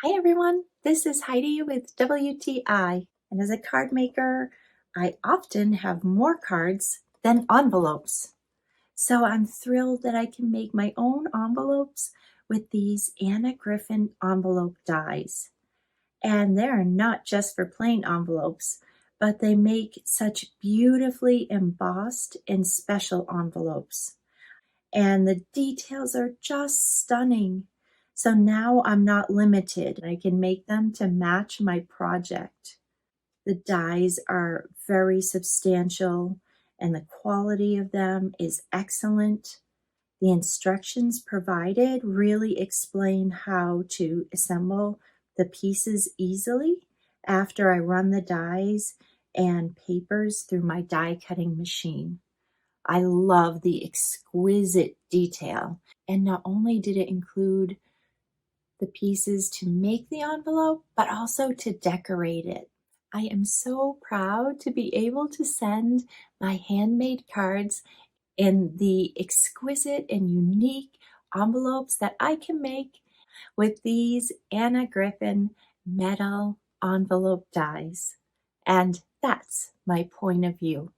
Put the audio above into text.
Hi everyone, this is Heidi with WTI, and as a card maker, I often have more cards than envelopes. So I'm thrilled that I can make my own envelopes with these Griffin envelope dies. And they're not just for plain envelopes, but they make such beautifully embossed and special envelopes. And the details are just stunning. So now I'm not limited. I can make them to match my project. The dies are very substantial and the quality of them is excellent. The instructions provided really explain how to assemble the pieces easily after I run the dies and papers through my die cutting machine. I love the exquisite detail. And not only did it include the pieces to make the envelope, but also to decorate it. I am so proud to be able to send my handmade cards in the exquisite and unique envelopes that I can make with these Griffin metal envelope dies. And that's my point of view.